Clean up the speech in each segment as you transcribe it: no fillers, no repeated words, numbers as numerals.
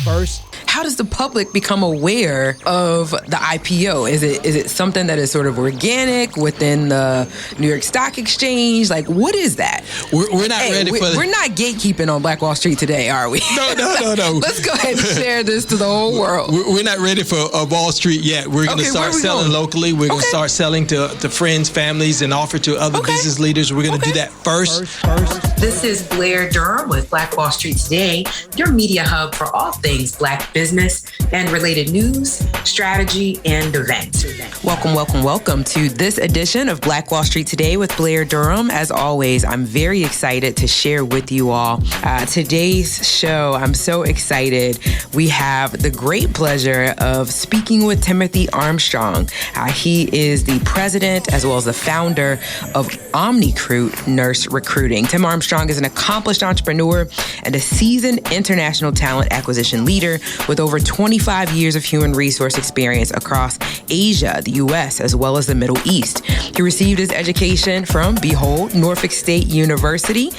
How does the public become aware of the IPO? Is it something that is sort of organic within the New York Stock Exchange? Like, what is that? We're not ready for We're not gatekeeping on Black Wall Street today, are we? No. Let's go ahead and share this to the whole world. We're not ready for Wall Street yet. We're going to start selling locally. We're going to start selling to friends, families, and offer to other business leaders. We're going to do that first. This is Blair Durham with Black Wall Street Today, your media hub for all things Black business and related news, strategy, and events. Welcome to this edition of Black Wall Street Today with Blair Durham. As always, I'm very excited to share with you all today's show. I'm so excited. We have the great pleasure of speaking with Timothy Armstrong. He is the president as well as the founder of Omnicruit Nurse Recruiting. Tim Armstrong is an accomplished entrepreneur and a seasoned international talent acquisition leader with over 25 years of human resource experience across Asia, the U.S., as well as the Middle East. He received his education from, behold, Norfolk State University.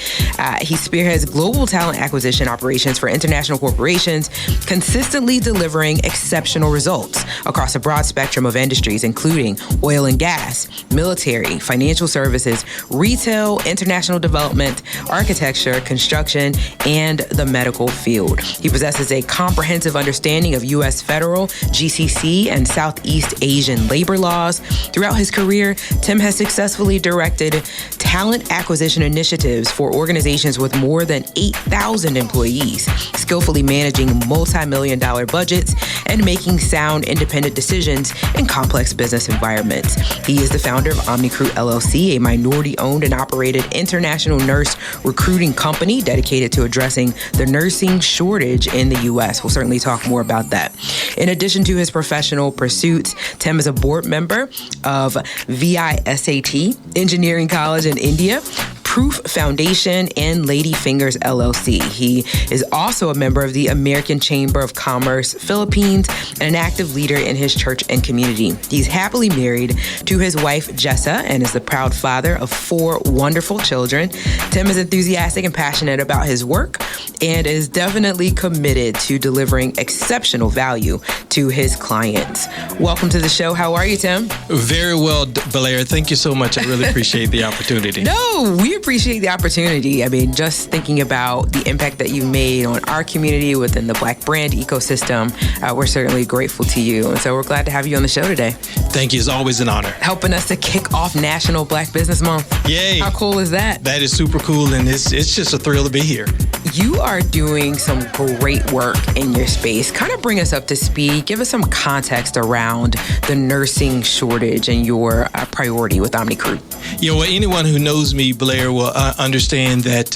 He spearheads global talent acquisition operations for international corporations, consistently delivering exceptional results across a broad spectrum of industries, including oil and gas, military, financial services, retail, international development, architecture, construction, and the medical field. He possesses a comprehensive understanding of U.S. federal, GCC, and Southeast Asian labor laws. Throughout his career, Tim has successfully directed talent acquisition initiatives for organizations with more than 8,000 employees, skillfully managing multi-million-dollar budgets and making sound, independent decisions in complex business environments. He is the founder of Omnicruit LLC, a minority-owned and operated international nurse recruiting company dedicated to addressing the nursing shortage in the U.S. We'll certainly talk more about that. In addition to his professional pursuits, Tim is a board member of BWST Engineering College in India, Proof Foundation, and Lady Fingers LLC. He is also a member of the American Chamber of Commerce Philippines and an active leader in his church and community. He's happily married to his wife, Jessa, and is the proud father of 4 wonderful children. Tim is enthusiastic and passionate about his work and is definitely committed to delivering exceptional value to his clients. Welcome to the show. How are you, Tim? Very well, Blair. Thank you so much. I really appreciate the opportunity. No, we appreciate the opportunity. I mean, just thinking about the impact that you made on our community within the Black brand ecosystem, we're certainly grateful to you. And so we're glad to have you on the show today. Thank you. It's always an honor. Helping us to kick off National Black Business Month. Yay. How cool is that? That is super cool, and it's just a thrill to be here. You are doing some great work in your space. Kind of bring us up to speed. Give us some context around the nursing shortage and your priority with Omnicruit. Well, anyone who knows me, Blair, will understand that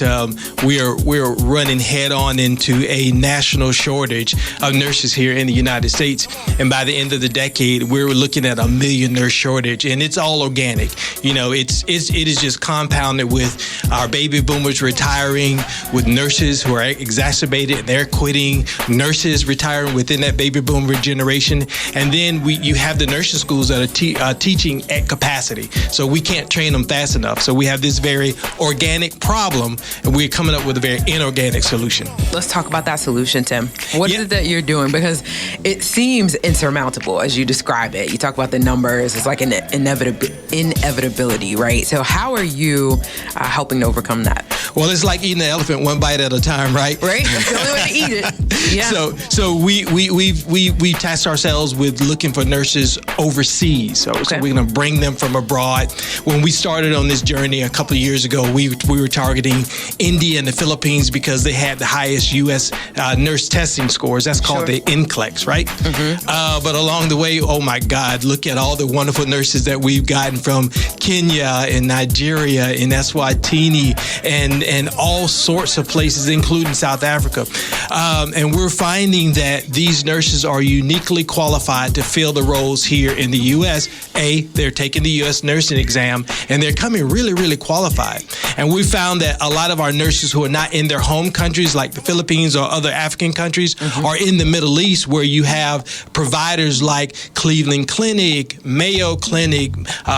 we're running head on into a national shortage of nurses here in the United States. And by the end of the decade, we're looking at a 1 million nurse shortage, and it's all organic. It is just compounded with our baby boomers retiring, with nurses who are exacerbated and they're quitting, nurses retiring within that baby boomer generation, and then you have the nursing schools that are teaching at capacity, so we can't train them fast enough. So we have this very organic problem, and we're coming up with a very inorganic solution. Let's talk about that solution, Tim. What is it that you're doing? Because it seems insurmountable as you describe it. You talk about the numbers. It's like an inevitability, right? So how are you helping to overcome that? Well, it's like eating an elephant one bite at a time, right? Right. That's the only way to eat it. Yeah. So we tasked ourselves with looking for nurses overseas. So we're going to bring them from abroad. When we started on this journey a couple of years ago, we were targeting India and the Philippines because they had the highest U.S. Nurse testing scores. That's called the NCLEX, right? Mm-hmm. But along the way, oh my God, look at all the wonderful nurses that we've gotten from Kenya and Nigeria and Eswatini and all sorts of places, including South Africa. And we're finding that these nurses are uniquely qualified to fill the roles here in the U.S. They're taking the U.S. nursing exam, and they're coming really, really qualified. And we found that a lot of our nurses who are not in their home countries, like the Philippines or other African countries, are in the Middle East, where you have providers like Cleveland Clinic, Mayo Clinic,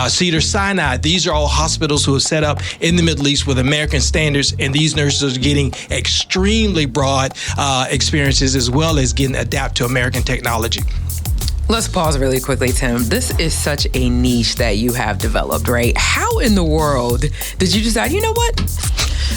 Cedar Sinai. These are all hospitals who are set up in the Middle East with American staff standards, and these nurses are getting extremely broad experiences as well as getting adapt to American technology. Let's pause really quickly, Tim. This is such a niche that you have developed, right? How in the world did you decide, you know what?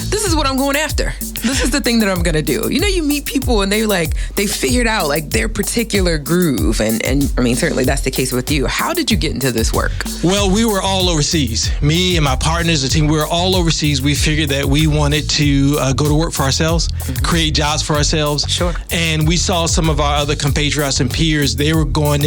This is what I'm going after. This is the thing that I'm going to do. You know, you meet people and they figured out like their particular groove. And I mean, certainly that's the case with you. How did you get into this work? Well, we were all overseas. Me and my partners, the team, we were all overseas. We figured that we wanted to go to work for ourselves, create jobs for ourselves. Sure. And we saw some of our other compatriots and peers, they were going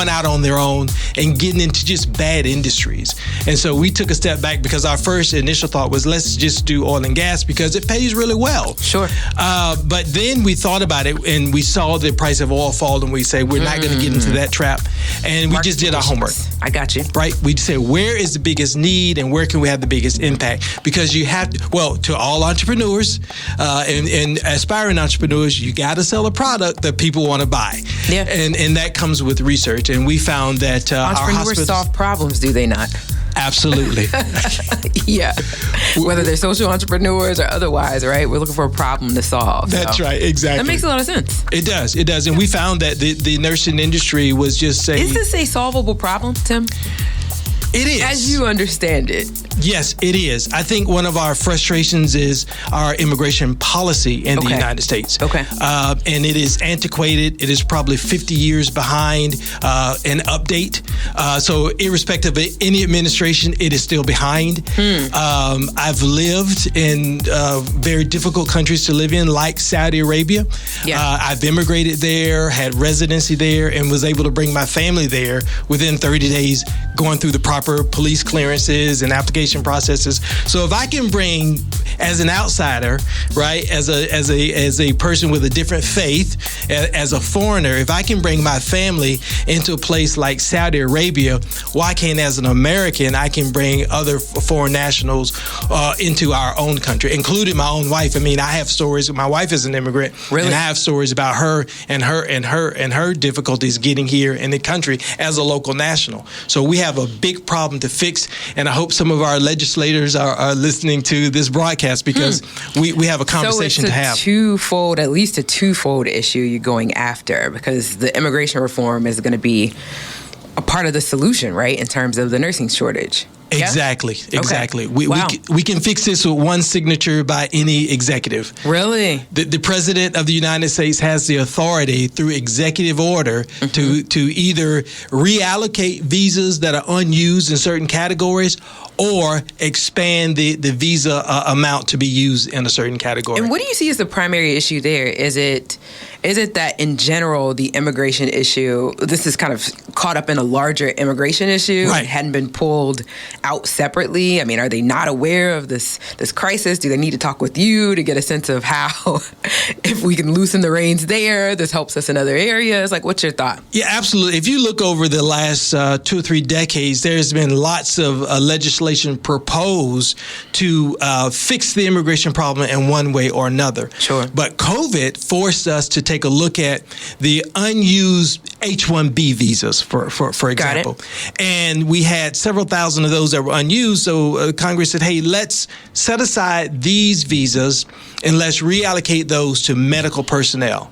out on their own and getting into just bad industries. And so we took a step back because our first initial thought was, let's just do oil and gas because it pays really well. Sure. But then we thought about it and we saw the price of oil fall and we say, we're not going to get into that trap. And we just did our homework. I got you. Right? We said, where is the biggest need and where can we have the biggest impact? Because you have to, to all entrepreneurs and aspiring entrepreneurs, you got to sell a product that people want to buy. Yeah. And that comes with research. And we found that entrepreneurs solve problems, do they not? Absolutely. Yeah. Whether they're social entrepreneurs or otherwise, right? We're looking for a problem to solve. That's right. Exactly. That makes a lot of sense. It does. It does. And we found that the nursing industry was just saying... Is this a solvable problem, Tim? It is. As you understand it. Yes, it is. I think one of our frustrations is our immigration policy in the United States. Okay. And it is antiquated. It is probably 50 years behind an update. So irrespective of any administration, it is still behind. I've lived in very difficult countries to live in, like Saudi Arabia. Yeah. I've immigrated there, had residency there, and was able to bring my family there within 30 days, going through the proper police clearances and application processes. So if I can bring, as an outsider, right, as a person with a different faith, as a foreigner, if I can bring my family into a place like Saudi Arabia, why can't, as an American, I can bring other foreign nationals into our own country, including my own wife? I mean, I have stories. My wife is an immigrant, really? And I have stories about her and her difficulties getting here in the country as a local national. So we have a big problem to fix, and I hope some of our legislators are listening to this broadcast because we have a conversation to have. At least a twofold issue you're going after, because the immigration reform is going to be a part of the solution, right, in terms of the nursing shortage. Exactly. Yeah? Exactly. Okay. We can fix this with one signature by any executive. Really? The president of the United States has the authority through executive order to either reallocate visas that are unused in certain categories or expand the visa amount to be used in a certain category. And what do you see as the primary issue there? Is it that in general, the immigration issue, this is kind of caught up in a larger immigration issue? Right. It hadn't been pulled out separately? I mean, are they not aware of this crisis? Do they need to talk with you to get a sense of how, if we can loosen the reins there, this helps us in other areas? Like, what's your thought? Yeah, absolutely. If you look over the last 2 or 3 decades, there's been lots of legislation proposed to fix the immigration problem in one way or another. Sure. But COVID forced us to take a look at the unused H-1B visas, for example. Got it. And we had several thousand of those that were unused. So Congress said, hey, let's set aside these visas and let's reallocate those to medical personnel.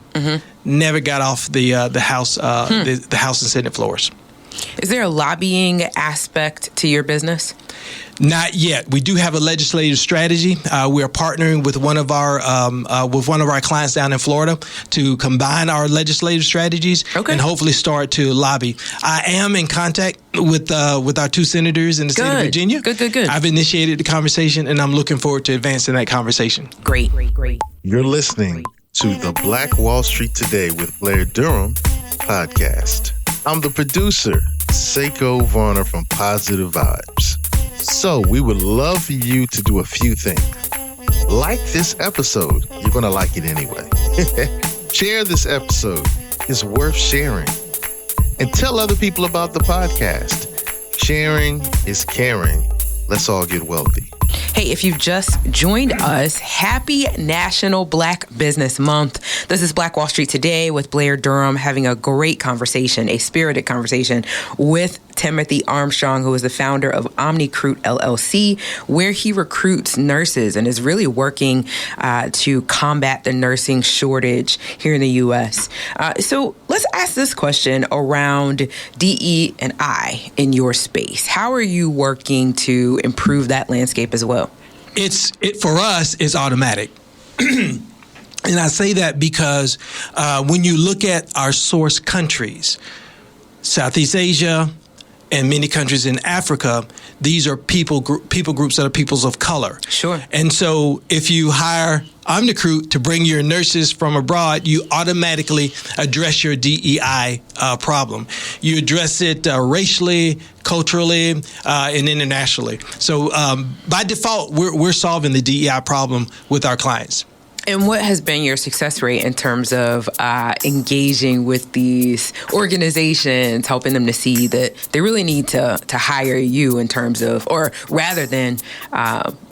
Never got off the House the House and Senate floors. Is there a lobbying aspect to your business? Not yet. We do have a legislative strategy. We are partnering with one of our clients down in Florida to combine our legislative strategies and hopefully start to lobby. I am in contact with our 2 senators in the state of Virginia. Good. I've initiated the conversation, and I'm looking forward to advancing that conversation. Great. You're listening to the Black Wall Street Today with Blair Durham podcast. I'm the producer, Seko Varner from Positive Vibes. So we would love for you to do a few things. Like this episode. You're going to like it anyway. Share this episode. It's worth sharing. And tell other people about the podcast. Sharing is caring. Let's all get wealthy. Hey, if you've just joined us, happy National Black Business Month. This is Black Wall Street Today with Blair Durham, having a great conversation, a spirited conversation with Timothy Armstrong, who is the founder of Omnicruit LLC, where he recruits nurses and is really working to combat the nursing shortage here in the U.S. So let's ask this question around DE&I in your space. How are you working to improve that landscape as well? For us, it's automatic. And I say that because when you look at our source countries, Southeast Asia, and many countries in Africa, these are people groups that are peoples of color. Sure. And so if you hire Omnicruit to bring your nurses from abroad, you automatically address your DEI problem. You address it racially, culturally, and internationally. So by default, we're solving the DEI problem with our clients. And what has been your success rate in terms of engaging with these organizations, helping them to see that they really need to hire you in terms of, or rather than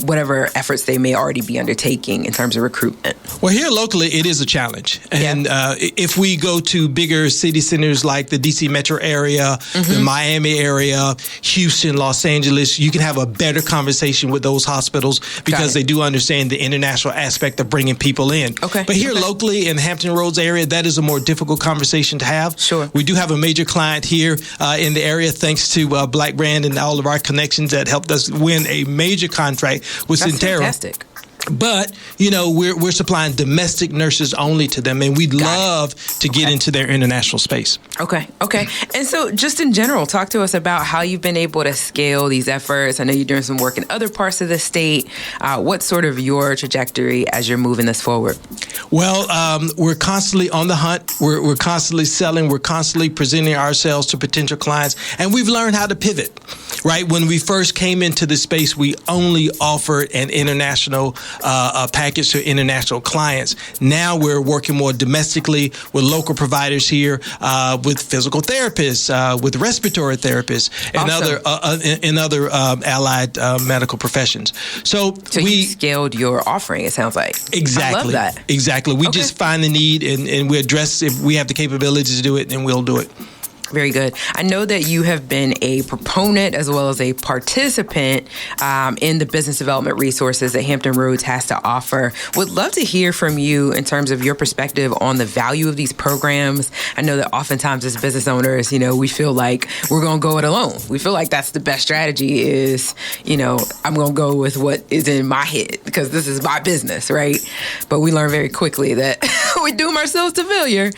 whatever efforts they may already be undertaking in terms of recruitment? Well, here locally, it is a challenge. And if we go to bigger city centers like the DC metro area, the Miami area, Houston, Los Angeles, you can have a better conversation with those hospitals because they do understand the international aspect of bringing people in. Okay. But here locally in the Hampton Roads area, that is a more difficult conversation to have. Sure. We do have a major client here in the area, thanks to Black Brand and all of our connections that helped us win a major contract with That's Centera. Fantastic. But, we're supplying domestic nurses only to them, and we'd love to get into their international space. Okay. And so just in general, talk to us about how you've been able to scale these efforts. I know you're doing some work in other parts of the state. What's sort of your trajectory as you're moving this forward? Well, we're constantly on the hunt. We're constantly selling. We're constantly presenting ourselves to potential clients, and we've learned how to pivot, right? When we first came into the space, we only offered an international package to international clients. Now we're working more domestically with local providers here, with physical therapists, with respiratory therapists, and other allied medical professions. So we scaled your offering, it sounds like. Exactly. I love that. Exactly. We just find the need and we address if we have the capability to do it, and we'll do it. Very good. I know that you have been a proponent as well as a participant in the business development resources that Hampton Roads has to offer. Would love to hear from you in terms of your perspective on the value of these programs. I know that oftentimes as business owners, we feel like we're going to go it alone. We feel like that's the best strategy is, I'm going to go with what is in my head because this is my business, right? But we learn very quickly that we doom ourselves to failure.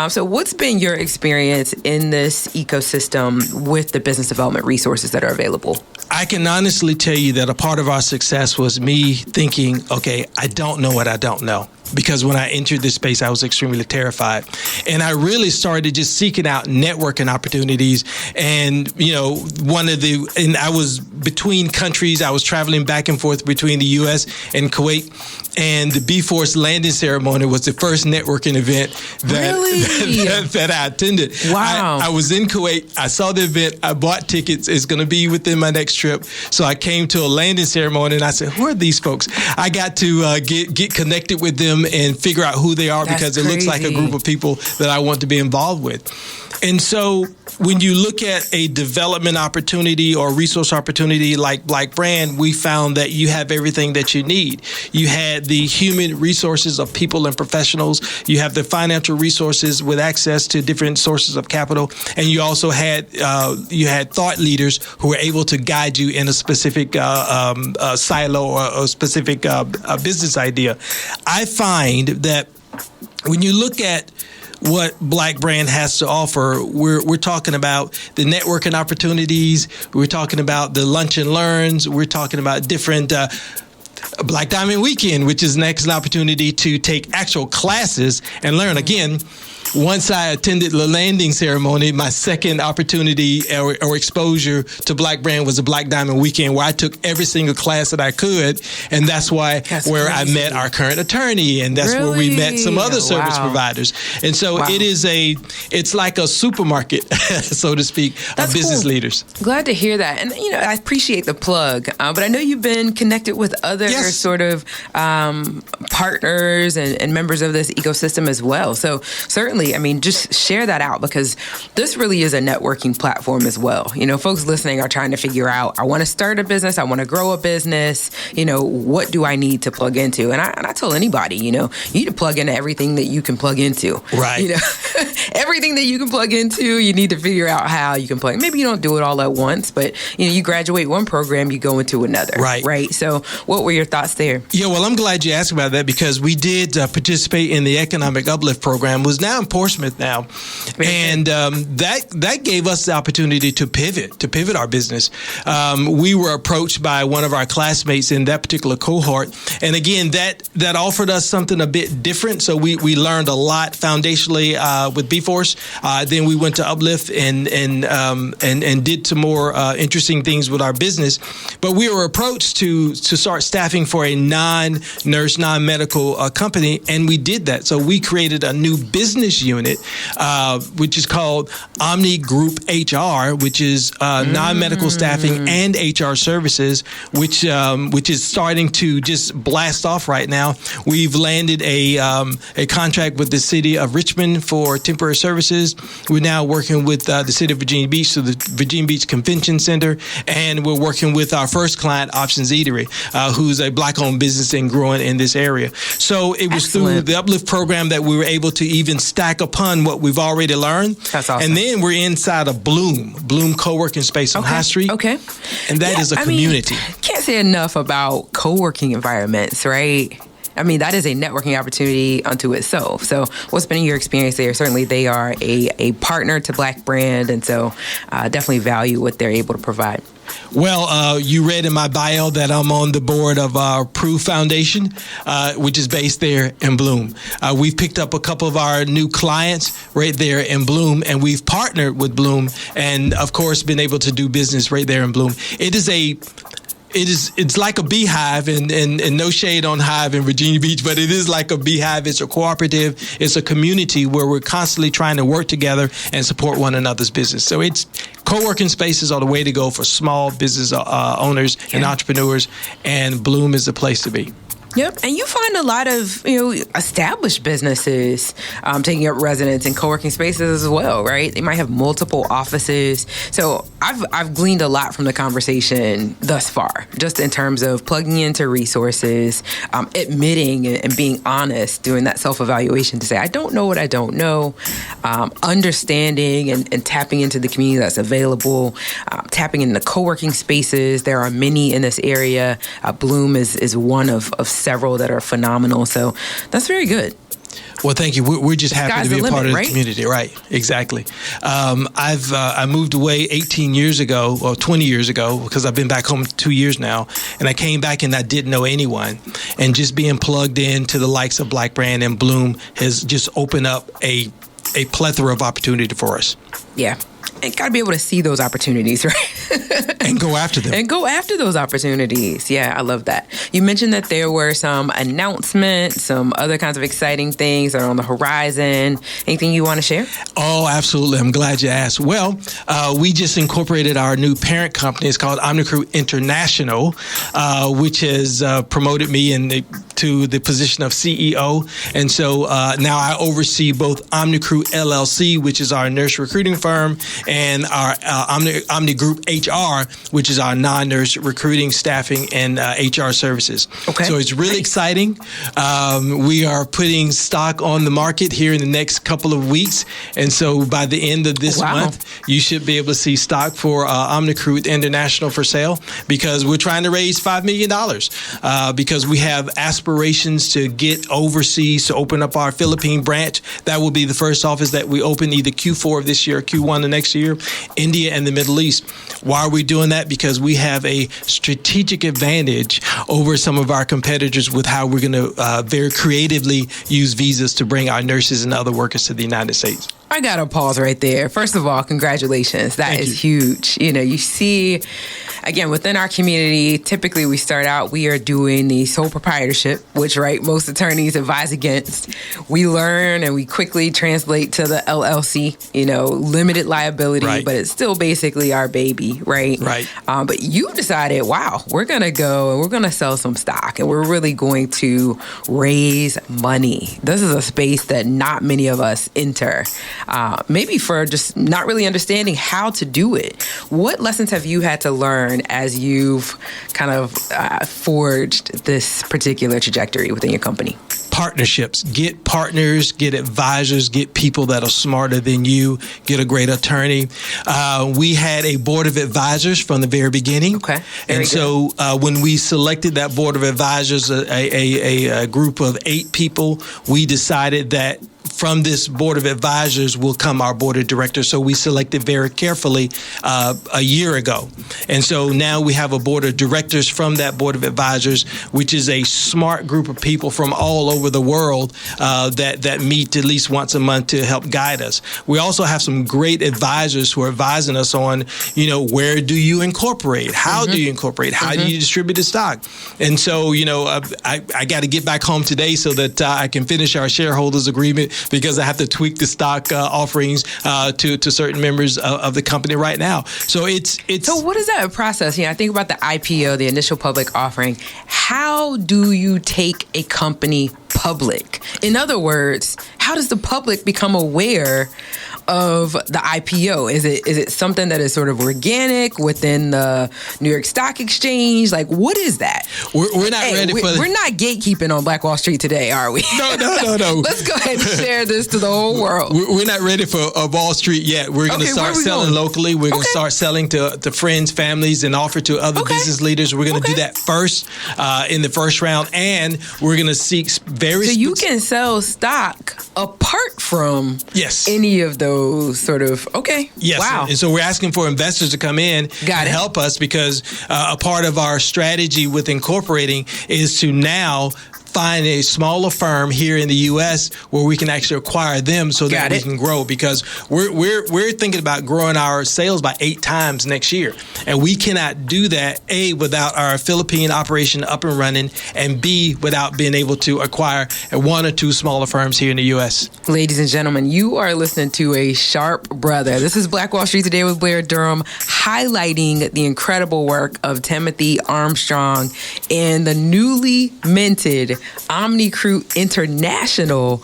So what's been your experience in this ecosystem with the business development resources that are available? I can honestly tell you that a part of our success was me thinking, okay, I don't know what I don't know. Because when I entered this space, I was extremely terrified. And I really started just seeking out networking opportunities. And, and I was between countries. I was traveling back and forth between the U.S. and Kuwait. And the B-Force landing ceremony was the first networking event that I attended. Wow. I was in Kuwait. I saw the event. I bought tickets. It's going to be within my next trip. So I came to a landing ceremony and I said, who are these folks? I got to get connected with them and figure out who they are. That's because it looks like a group of people that I want to be involved with. And so when you look at a development opportunity or resource opportunity like Black Brand, we found that you have everything that you need. You had the human resources of people and professionals. You have the financial resources with access to different sources of capital. And you also had thought leaders who were able to guide you in a specific silo or a specific business idea. I find that when you look at what Black Brand has to offer, we're talking about the networking opportunities. We're talking about the lunch and learns. We're talking about different Black Diamond Weekend, which is an excellent opportunity to take actual classes and learn. Again, once I attended the landing ceremony, my second opportunity or exposure to Black Brand was a Black Diamond Weekend, where I took every single class that I could, and that's where I met our current attorney, and that's where we met some other service providers. And so it's like a supermarket, so to speak, of business leaders. Glad to hear that. And, I appreciate the plug, but I know you've been connected with other sort of partners and members of this ecosystem as well. So certainly, just share that out, because this really is a networking platform as well. Folks listening are trying to figure out, I want to start a business, I want to grow a business, what do I need to plug into? And I tell anybody, you need to plug into everything that you can plug into. Right. Everything that you can plug into, you need to figure out how you can plug. Maybe you don't do it all at once, but you graduate one program, you go into another. Right. So what were your thoughts there? Yeah, well, I'm glad you asked about that, because we did participate in the Economic Uplift Program, was now in Portsmouth now. And that gave us the opportunity to pivot our business. We were approached by one of our classmates in that particular cohort. And again, that offered us something a bit different. So we learned a lot foundationally with B-Force. Then we went to Uplift and did some more interesting things with our business. But we were approached to start staffing for a non-nurse, non-medical company, and we did that. So we created a new business unit, which is called Omnicruit HR, which is non-medical staffing and HR services, which is starting to just blast off right now. We've landed a contract with the city of Richmond for temporary services. We're now working with the city of Virginia Beach, so the Virginia Beach Convention Center, and we're working with our first client, Options Eatery, who's a Black-owned business and growing in this area. So it was through the Uplift program that we were able to even stack upon what we've already learned. That's awesome. And then we're inside of Bloom co-working space on High Street. Okay. And that is a community. Can't say enough about co-working environments, right? That is a networking opportunity unto itself. So what's been your experience there? Certainly they are a partner to Black Brand, and so definitely value what they're able to provide. Well, you read in my bio that I'm on the board of our Proof Foundation, which is based there in Bloom. We've picked up a couple of our new clients right there in Bloom, and we've partnered with Bloom and, of course, been able to do business right there in Bloom. It's like a beehive, and no shade on Hive in Virginia Beach, but it is like a beehive. It's a cooperative. It's a community where we're constantly trying to work together and support one another's business. So it's co-working spaces are the way to go for small business owners and entrepreneurs, and Bloom is the place to be. Yep, and you find a lot of established businesses taking up residence in co-working spaces as well, right? They might have multiple offices. So I've gleaned a lot from the conversation thus far, just in terms of plugging into resources, admitting and being honest, doing that self-evaluation to say, I don't know what I don't know, understanding and tapping into the community that's available, tapping into co-working spaces. There are many in this area. Bloom is one of several that are phenomenal. So that's very good. Well, thank you. We're just happy to be a part of the community. Right. Exactly. I moved away 18 years ago, or 20 years ago, because I've been back home 2 years now. And I came back and I didn't know anyone. And just being plugged into the likes of Black Brand and Bloom has just opened up a plethora of opportunity for us. Yeah. And got to be able to see those opportunities, right? And go after them. And go after those opportunities. Yeah, I love that. You mentioned that there were some announcements, some other kinds of exciting things that are on the horizon. Anything you want to share? Oh, absolutely. I'm glad you asked. Well, we just incorporated our new parent company. It's called Omnicruit International, which has promoted me to the position of CEO. And so now I oversee both Omnicruit LLC, which is our nurse recruiting firm, and our Omnicruit HR, which is our non-nurse recruiting, staffing, and HR services. Okay. So it's really exciting. We are putting stock on the market here in the next couple of weeks. And so by the end of this month, you should be able to see stock for Omnicruit International for sale, because we're trying to raise $5 million because we have aspirations to get overseas, to open up our Philippine branch. That will be the first office that we open either Q4 of this year or Q1 of next year, India and the Middle East. Why are we doing doing that because we have a strategic advantage over some of our competitors with how we're going to very creatively use visas to bring our nurses and other workers to the United States. I got to pause right there. First of all, congratulations. That is huge. You know, you see, again, within our community, typically we start out, we are doing the sole proprietorship, which, right, most attorneys advise against. We learn and we quickly translate to the LLC, you know, limited liability, but it's still basically our baby, right? Right. But you decided, wow, we're going to go and we're going to sell some stock and we're really going to raise money. This is a space that not many of us enter. Maybe for just not really understanding how to do it. What lessons have you had to learn as you've kind of forged this particular trajectory within your company? Partnerships. Get partners, get advisors, get people that are smarter than you, get a great attorney. We had a board of advisors from the very beginning. Okay. And so when we selected that board of advisors, a group of 8 people, we decided that from this board of advisors will come our board of directors. So we selected very carefully a year ago. And so now we have a board of directors from that board of advisors, which is a smart group of people from all over the world that meet at least once a month to help guide us. We also have some great advisors who are advising us on, you know, where do you incorporate? How do you incorporate? How do you distribute the stock? And so, you know, I got to get back home today so that I can finish our shareholders agreement, because I have to tweak the stock offerings to certain members of the company right now. So it's. So what is that process? You know, I think about the IPO, the initial public offering. How do you take a company public? In other words, how does the public become aware of the IPO? Is it something that is sort of organic within the New York Stock Exchange? Like, what is that? We're not ready for We're not gatekeeping on Black Wall Street today, are we? No. Let's go ahead and share this to the whole world. We're not ready for Wall Street yet. We're going to start selling locally. We're going to start selling to friends, families, and offer to other business leaders. We're going to do that first in the first round, and we're going to seek very. So you can sell stock apart from any of those sort of, Yes. Wow. And so we're asking for investors to come in and help us, because a part of our strategy with incorporating is to now find a smaller firm here in the U.S. where we can actually acquire them so that we can grow, because we're thinking about growing our sales by 8 times next year. And we cannot do that, A, without our Philippine operation up and running, and B, without being able to acquire 1 or 2 smaller firms here in the U.S. Ladies and gentlemen, you are listening to a sharp brother. This is Black Wall Street Today with Blair Durham, highlighting the incredible work of Timothy Armstrong and the newly minted Omnicruit International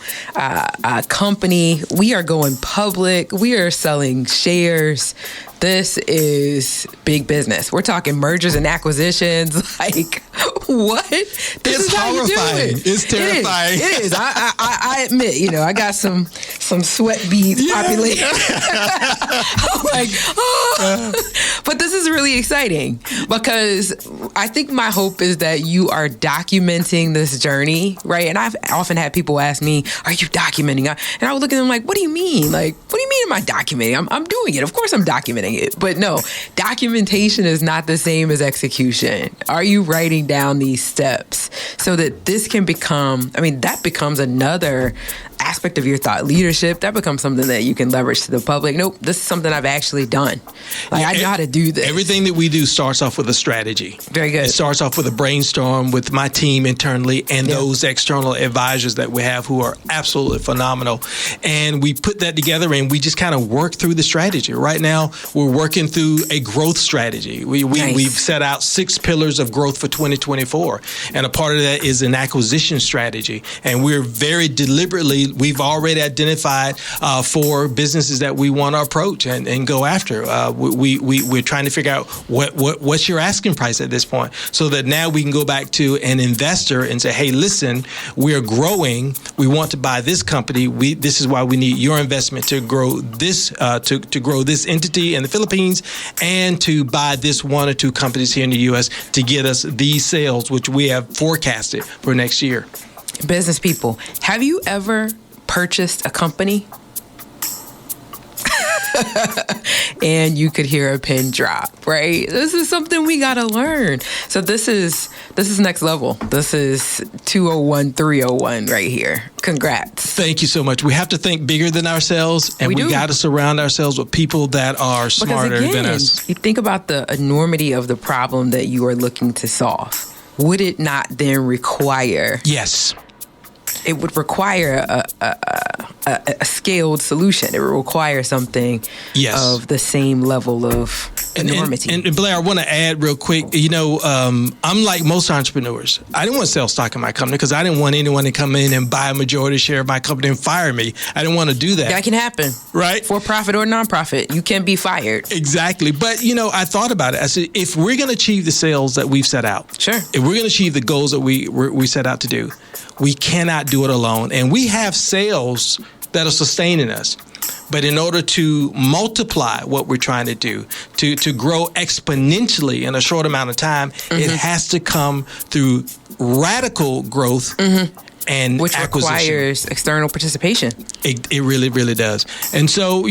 company. We are going public. We are selling shares. This is big business. We're talking mergers and acquisitions. Like, what? It's horrifying. It's terrifying. It is. I admit, you know, I got some sweat beads populating. I'm like, oh. But this is really exciting, because I think my hope is that you are documenting this journey, right? And I've often had people ask me, are you documenting? And I would look at them like, what do you mean? Like, what do you mean am I documenting? I'm doing it. Of course I'm documenting it. But no, documentation is not the same as execution. Are you writing down these steps so that this can become, that becomes another aspect of your thought leadership? That becomes something that you can leverage to the public. Nope, this is something I've actually done. Like, I know how to do this. Everything that we do starts off with a strategy. Very good. It starts off with a brainstorm with my team internally and those external advisors that we have who are absolutely phenomenal. And we put that together and we just kind of work through the strategy. Right now, we're working through a growth strategy. We've set out 6 pillars of growth for 2024. And a part of that is an acquisition strategy. And we're very deliberately, we've already identified 4 businesses that we want to approach and go after. We're trying to figure out what's your asking price at this point, so that now we can go back to an investor and say, hey, listen, we're growing. We want to buy this company. This is why we need your investment to grow this to grow this entity in the Philippines, and to buy this 1 or 2 companies here in the U.S. to get us these sales, which we have forecasted for next year. Business people, have you ever purchased a company? and you could hear a pin drop, right? This is something we got to learn. So this is next level. This is 201, 301 right here. Congrats. Thank you so much. We have to think bigger than ourselves, and we got to surround ourselves with people that are smarter than us. You think about the enormity of the problem that you are looking to solve. Would it not then require... Yes. It would require a scaled solution. It would require something of the same level of enormity. And Blair, I want to add real quick, I'm like most entrepreneurs. I didn't want to sell stock in my company because I didn't want anyone to come in and buy a majority share of my company and fire me. I didn't want to do that. That can happen. Right? For profit or nonprofit, you can be fired. Exactly. But, I thought about it. I said, if we're going to achieve the sales that we've set out, sure. If we're going to achieve the goals that we set out to do, we cannot do it alone. And we have sales that are sustaining us. But in order to multiply what we're trying to do, to grow exponentially in a short amount of time, it has to come through radical growth and which acquisition. Requires external participation. It really, really does. And so,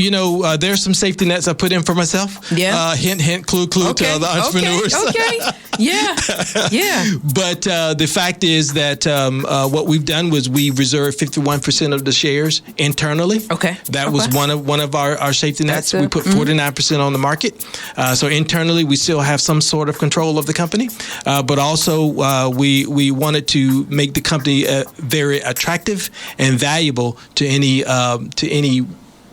there's some safety nets I put in for myself. Yeah. Hint, hint, clue, clue to other entrepreneurs. Okay. Yeah. Yeah. But the fact is that what we've done was we reserved 51% of the shares internally. Okay. That was one of our safety nets. We put 49% on the market. So internally, we still have some sort of control of the company. But also, we wanted to make the company very attractive and valuable to any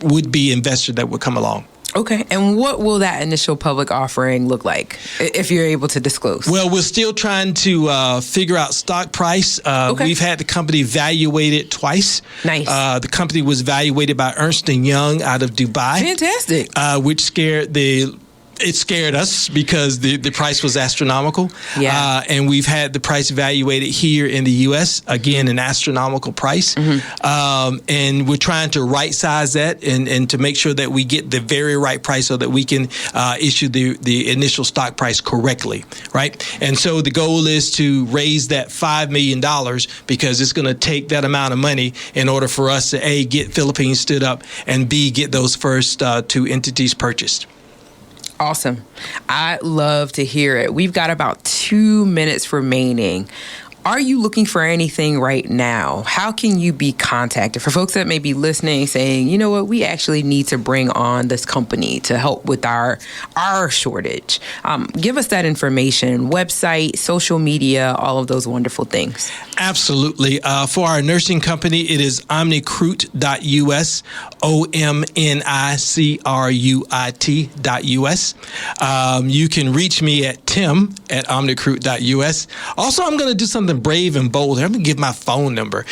would-be investor that would come along. Okay. And what will that initial public offering look like, if you're able to disclose? Well, we're still trying to figure out stock price. We've had the company evaluated twice. Nice. The company was evaluated by Ernst & Young out of Dubai. Fantastic. Which scared us because the price was astronomical. Yeah. And we've had the price evaluated here in the U.S., again, an astronomical price. And we're trying to right size that and to make sure that we get the very right price so that we can issue the initial stock price correctly, right? And so the goal is to raise that $5 million because it's going to take that amount of money in order for us to, A, get Philippines stood up, and B, get those first two entities purchased. Awesome. I love to hear it. We've got about 2 minutes remaining. Are you looking for anything right now? How can you be contacted? For folks that may be listening saying, you know what, we actually need to bring on this company to help with our shortage. Give us that information, website, social media, all of those wonderful things. Absolutely. For our nursing company, it is omnicruit.us, omnicruit.us. You can reach me at tim@omnicruit.us. Also, I'm going to do something brave and bold. I'm going to give my phone number.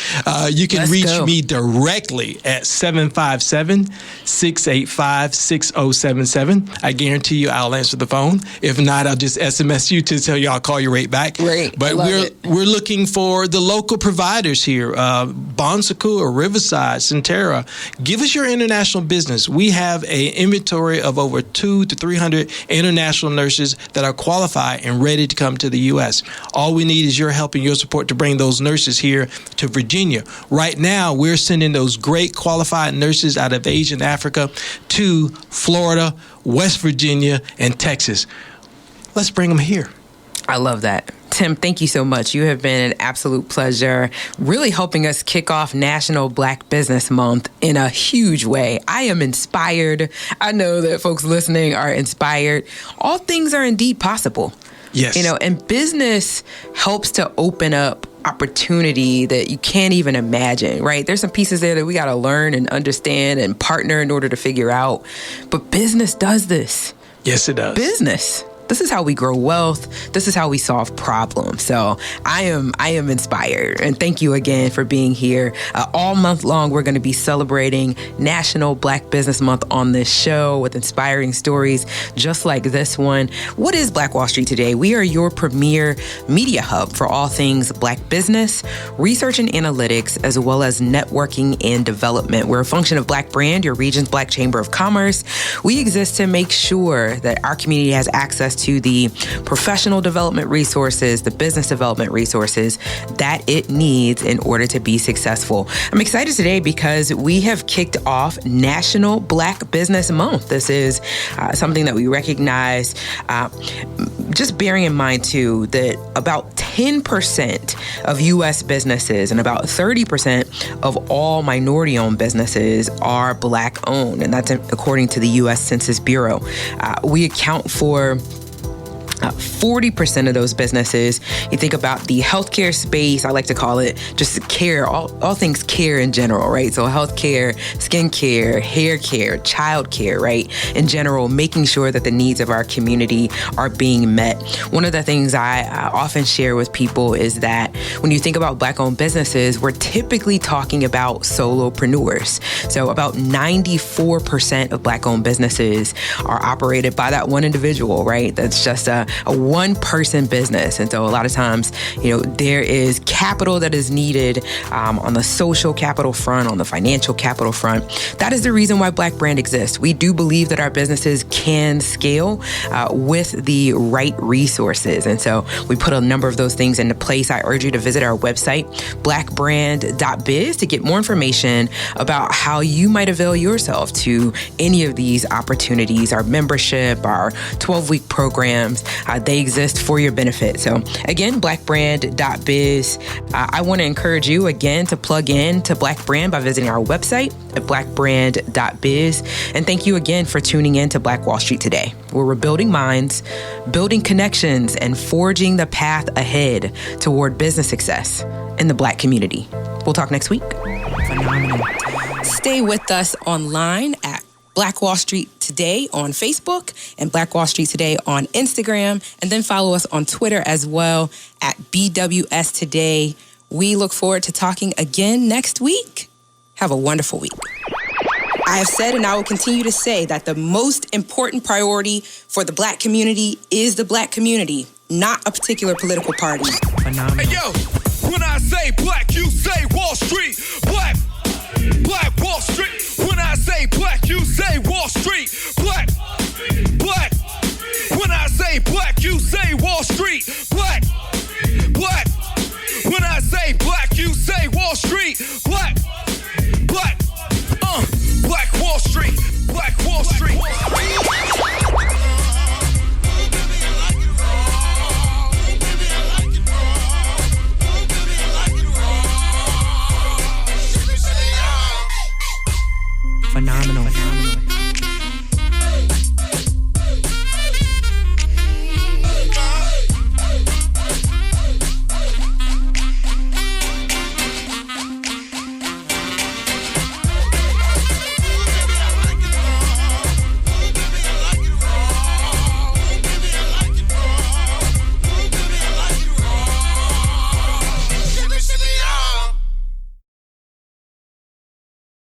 You can reach me directly at 757-685-6077. I guarantee you I'll answer the phone. If not, I'll just SMS you to tell you I'll call you right back. Great. But we're looking for the local providers here. Bonsecourt or Riverside, Centera. Give us your international business. We have an inventory of over 200 to 300 international nurses that are qualified and ready to come to the U.S. All we need is your help and your support to bring those nurses here to Virginia. Right now, we're sending those great qualified nurses out of Asia and Africa to Florida, West Virginia, and Texas. Let's bring them here. I love that. Tim, thank you so much. You have been an absolute pleasure, really helping us kick off National Black Business Month in a huge way. I am inspired. I know that folks listening are inspired. All things are indeed possible. Yes. And business helps to open up opportunity that you can't even imagine, right? There's some pieces there that we got to learn and understand and partner in order to figure out. But business does this. Yes, it does. Business. This is how we grow wealth. This is how we solve problems. So I am inspired. And thank you again for being here. All month long, we're going to be celebrating National Black Business Month on this show with inspiring stories just like this one. What is Black Wall Street Today? We are your premier media hub for all things Black business, research and analytics, as well as networking and development. We're a function of Black Brand, your region's Black Chamber of Commerce. We exist to make sure that our community has access to the professional development resources, the business development resources that it needs in order to be successful. I'm excited today because we have kicked off National Black Business Month. This is something that we recognize. Just bearing in mind, too, that about 10% of U.S. businesses and about 30% of all minority-owned businesses are Black-owned, and that's according to the U.S. Census Bureau. We account for 40% of those businesses. You think about the healthcare space, I like to call it just care, all things care in general, right? So healthcare, skincare, hair care, child care, right? In general, making sure that the needs of our community are being met. One of the things I often share with people is that when you think about Black-owned businesses, we're typically talking about solopreneurs. So about 94% of Black-owned businesses are operated by that one individual, right? That's just a one-person business. And so a lot of times, there is capital that is needed on the social capital front, on the financial capital front. That is the reason why Black Brand exists. We do believe that our businesses can scale with the right resources. And so we put a number of those things into place. I urge you to visit our website, blackbrand.biz, to get more information about how you might avail yourself to any of these opportunities, our membership, our 12-week programs. They exist for your benefit. So again, blackbrand.biz. I want to encourage you again to plug in to Black Brand by visiting our website at blackbrand.biz. And thank you again for tuning in to Black Wall Street today, where we're building minds, building connections, and forging the path ahead toward business success in the Black community. We'll talk next week. Phenomenal. Stay with us online at Black Wall Street Today on Facebook and Black Wall Street Today on Instagram. And then follow us on Twitter as well at BWST Today. We look forward to talking again next week. Have a wonderful week. I have said and I will continue to say that the most important priority for the Black community is the Black community, not a particular political party. Phenomenal. Hey, yo, when I say Black, you say Wall Street. Black Wall Street.